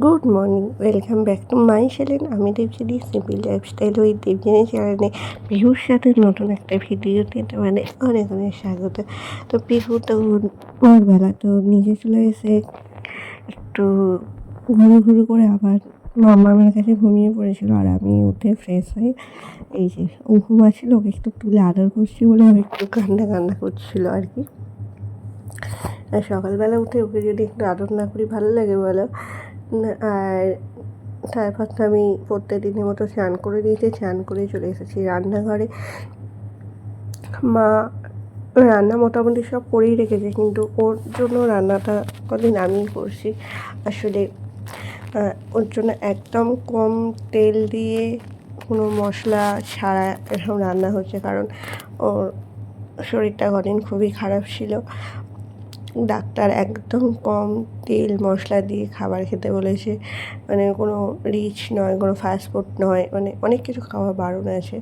Good morning, welcome back to my channel. আমি দেবজিনি, simple lifestyle ওই দেবজিনি চ্যানেলে পিহুর সাথে নতুন একটা ভিডিওতে অনেক অনেক স্বাগত। তো পিহু তো ভোরবেলা তো নিজে চলে এসে একটু ঘুরু করে আবার মামার কাছে ঘুমিয়ে পড়েছিল, আর আমি উঠে ফ্রেশ হয়ে এই যে ও ঘুমাচ্ছিল, ওকে একটু তুলে আদর করছি বলে ও একটু কান্না করছিল আর কি। আর সকালবেলা উঠে ওকে যদি একটু আদর না করি ভালো লাগে বলো। আর তারপর তো আমি প্রত্যেক দিনের মতো স্নান করে দিয়েছি, স্নান করে চলে এসেছি রান্নাঘরে। মা রান্না মোটামুটি সব করেই রেখেছে, কিন্তু ওর জন্য রান্নাটা কদিন আমিই করছি আসলে। ওর জন্য একদম কম তেল দিয়ে কোনো মশলা ছাড়া এরকম রান্না হচ্ছে, কারণ ওর শরীরটা কদিন খুবই খারাপ ছিল। ডাক্তার একদম কম তেল মশলা দিয়ে খাবার খেতে বলেছে, মানে কোনো রিচ নয়, কোনো ফাস্টফুড নয়, মানে অনেক কিছু খাওয়া বারণ আছে।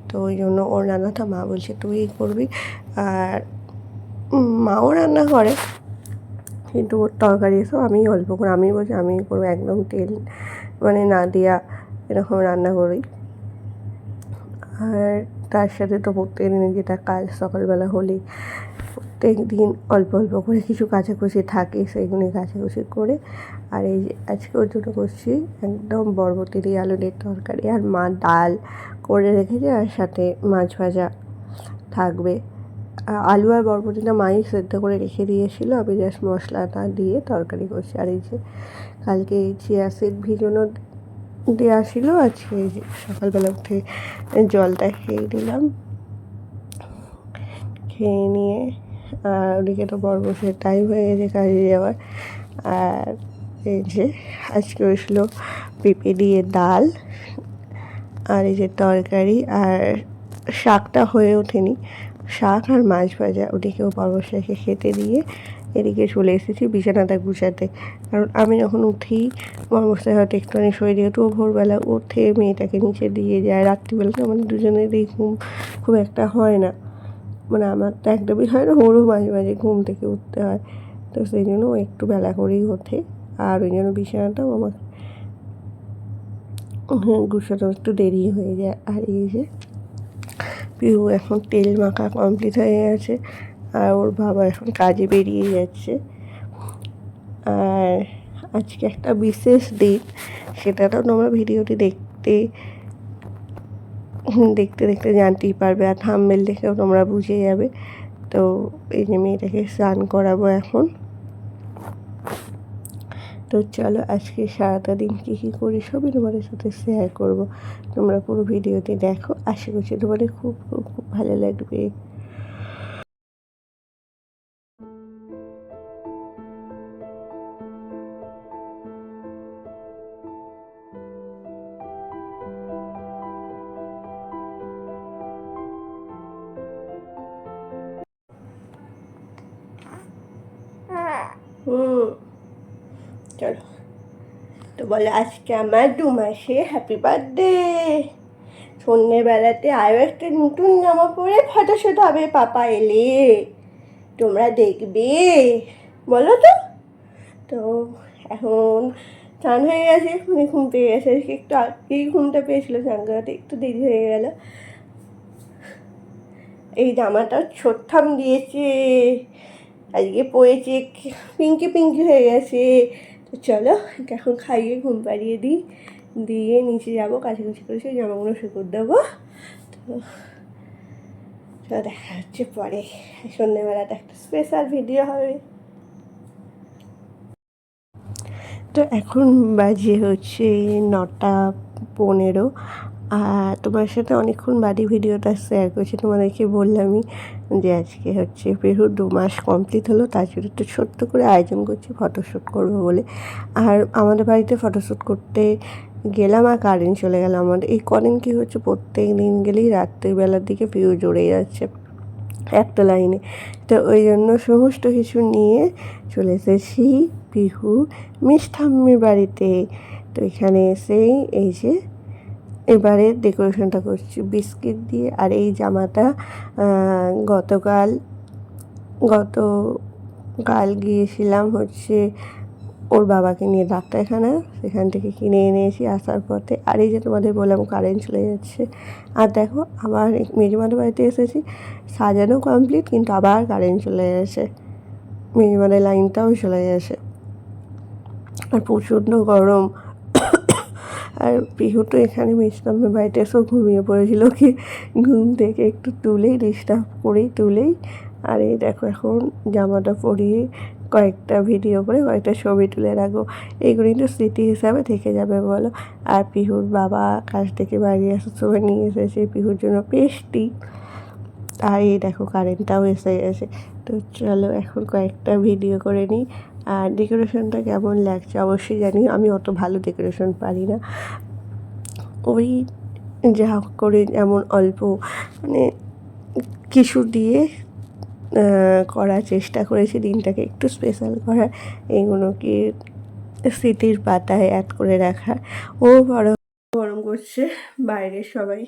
তো ওই জন্য ওর রান্নাটা মা বলছে তুই করবি। আর মাও রান্না করে, কিন্তু ওর তরকারি এসব আমি অল্প করে আমি বলছি আমি করবো, একদম তেল মানে না দেওয়া এরকম রান্না করি। আর তার সাথে তো প্রত্যেক দিনে যেটা কাজ সকালবেলা হলেই প্রত্যেক দিন অল্প অল্প করে কিছু কাচাকুচি থাকে, সেইগুলি কাচাকুচি করে। আর এই যে আজকে ওর জন্য করছি একদম বরবটি দিয়ে আলুর তরকারি, আর মা ডাল করে রেখেছে, আর সাথে মাছ ভাজা থাকবে। আলু আর বরবটিটা মাই সেদ্ধ করে রেখে দিয়েছিলো, আমি জাস্ট মশলাটা দিয়ে তরকারি করছি। আর এই যে কালকে চিয়া সিড ভিজানো দেওয়া ছিল, আজকে এই যে সকালবেলা উঠে জলটা খেয়ে দিলাম। খেয়ে নিয়ে আর ওদিকে তো বসে টাইম হয়ে গেছে কাজে যাওয়ার। আর এই যে আজকে হয়েছিল পেঁপে দিয়ে ডাল, আর এই যে তরকারি, আর শাকটা হয়ে ওঠেনি, শাক আর মাছ ভাজা। ওদিকেও বর্বশাকে খেতে দিয়ে এদিকে চলে এসেছি বিছানাটা গুছাতে, কারণ আমি যখন উঠি বর্বশাই হয়তো একটুখানি শরীর, যেহেতু ভোরবেলা উঠে মেয়েটাকে নিচে দিয়ে যায়, রাত্রিবেলা তো আমাদের দুজনেরই ঘুম খুব একটা হয় না, মানে আমার তো একদমই হয় না, ওরও মাঝে মাঝে ঘুম থেকে উঠতে হয়। তো সেই জন্য ও একটু বেলা করেই ওঠে, আর ওই জন্য বিছানাটাও আমার গুছানো একটু দেরি হয়ে যায়। আর এই যে পিহু এখন তেল মাখা কমপ্লিট হয়ে গেছে, আর ওর বাবা এখন কাজে বেরিয়ে যাচ্ছে। আর আজকে একটা বিশেষ দিন, সেটা তো তোমরা ভিডিওটি দেখতে দেখতে দেখতে জানতেই পারবে, আর থাম্বনেল দেখেও তোমরা বুঝে যাবে। তো এই যে মেয়েটাকে স্নান করাবো এখন। তো চলো আজকে সারাটা দিন কী কী করি সবই তোমাদের সাথে শেয়ার করব। তোমরা পুরো ভিডিওটি দেখো, আশা করছি তোমাদের খুব খুব খুব ভালো লাগবে। চলো তো বলো আজকে আমার 2 মাসে হ্যাপি বার্থডে। সন্ধ্যেবেলাতে আরও একটা নতুন জামা পরে ফটোশ্যুট হবে, পাপা এলে তোমরা দেখবে, বলো তো। তো এখন স্নান হয়ে গেছে, এখনই ঘুম পেয়ে গেছে, একটু আগেই ঘুমটা পেয়েছিল, স্নান করাতে একটু দেরি হয়ে গেল। এই জামাটা ছোট্টাম দিয়েছে, আজকে পরেছে, পিঙ্কি পিঙ্কি হয়ে গেছে। তো চলো এখন খাইয়ে ঘুম পাড়িয়ে দিই, দিয়ে নিচে যাবো, কাছাকাছি করে সেই জামাগুলো শুকোতে দেবো। তো দেখা হচ্ছে পরে, সন্ধ্যেবেলাটা একটা স্পেশাল ভিডিও হবে। তো এখন বাজে হচ্ছে 9:15, আর তোমার সাথে অনেকক্ষণ বাড়ি ভিডিওটা শেয়ার করছি, তোমাদেরকে বললামই যে আজকে হচ্ছে পিহুর 2 মাস কমপ্লিট হলো, তার জন্য একটু ছোট্ট করে আয়োজন করছি ফটোশ্যুট করবো বলে। আর আমাদের বাড়িতে ফটোশ্যুট করতে গেলাম আর কারেন্ট চলে গেল। আমাদের এই কদিন কী হচ্ছে, প্রত্যেক দিন গেলেই রাত্রিবেলার দিকে পিহু জড়ে যাচ্ছে একটা লাইনে। তো ওই জন্য সমস্ত কিছু নিয়ে চলে এসেছি পিহু মিষ্টাম্মির বাড়িতে। তো এখানে এসেই এই যে এবারে ডেকোরেশনটা করছি বিস্কিট দিয়ে। আর এই জামাটা গতকাল গিয়েছিলাম হচ্ছে ওর বাবাকে নিয়ে ডাক্তারখানা, সেখান থেকে কিনে এনেছি আসার পথে। আর এই যে তোমাদের বললাম কারেন্ট চলে যাচ্ছে। আর দেখো আবার মেজমাদের বাড়িতে এসেছি, সাজানো কমপ্লিট, কিন্তু আবার কারেন্ট চলে গেছে, মেজমাদের লাইনটাও চলে গেছে। আর প্রচণ্ড গরম। আর পিহু তো এখানে মিষ্টামের বাড়িতে এসেও ঘুমিয়ে পড়েছিল, কি ঘুম থেকে একটু তুলেই ডিস্টার্ব করেই তুলেই। আর এই দেখো এখন জামাটা পরিয়ে কয়েকটা ভিডিও করে কয়েকটা ছবি তুলে রাখবো, এইগুলো কিন্তু স্মৃতি হিসাবে থেকে যাবে বলো। আর পিহুর বাবা কাজ থেকে বাড়ি আসার সময় নিয়ে এসেছে পিহুর জন্য পেস্টি। আর এই দেখো কারেন্টটাও এসে গেছে। তো চলো এখন কয়েকটা ভিডিও করে নিই। আর ডেকোরেশনটা কেমন লাগছে অবশ্যই জানি, আমি অত ভালো ডেকোরেশন পারি না, ওই যা করে এমন অল্প মানে কিছু দিয়ে করার চেষ্টা করেছি দিনটাকে একটু স্পেশাল করার, এইগুলোকে স্মৃতির পাতায় অ্যাড করে রাখার। ও গরম করছে, বাইরে সবাই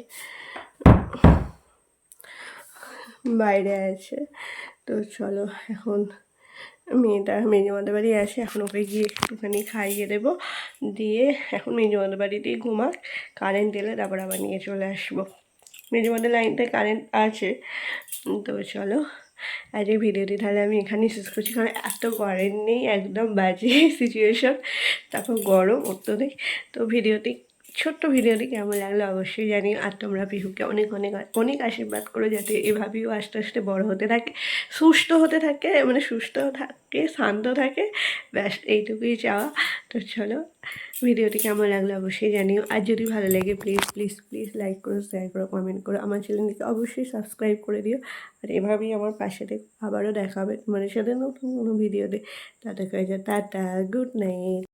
বাইরে আছে। তো চলো এখন মেজমাদের বাড়ি আসে, এখন ওকে গিয়ে একটুখানি খাইয়ে দেবো, দিয়ে এখন মেজমাদের বাড়িতেই ঘুমাক, কারেন্ট এলে তারপর আবার নিয়ে চলে আসবো। মেজমাদের লাইনটায় কারেন্ট আছে। তো চলো আজ এই ভিডিওটি তাহলে আমি এখানেই শেষ করছি, কারণ এত কারেন্ট নেই, একদম বাজে সিচুয়েশন, তারপর গরম অত্যধিক। তো ভিডিওটি ছোট্ট ভিডিওটি কেমন লাগলো অবশ্যই জানি। আর তোমরা পিহুকে অনেক অনেক অনেক আশীর্বাদ করো, যাতে এভাবেও আস্তে আস্তে বড় হতে থাকে, সুস্থ হতে থাকে, মানে সুস্থ থাকে, শান্ত থাকে, ব্যাস এইটুকুই চাওয়া। তো চলো ভিডিওটি কেমন লাগলো অবশ্যই জানিও। আর যদি ভালো লাগে প্লিজ প্লিজ প্লিজ লাইক করো, শেয়ার করো, কমেন্ট করো, আমার চ্যানেলটিকে অবশ্যই সাবস্ক্রাইব করে দিও। আর এভাবেই আমার পাশে থেকে আবারও দেখা হবে তোমাদের সাথে নতুন কোনো ভিডিওতে। Tata, tata, good night.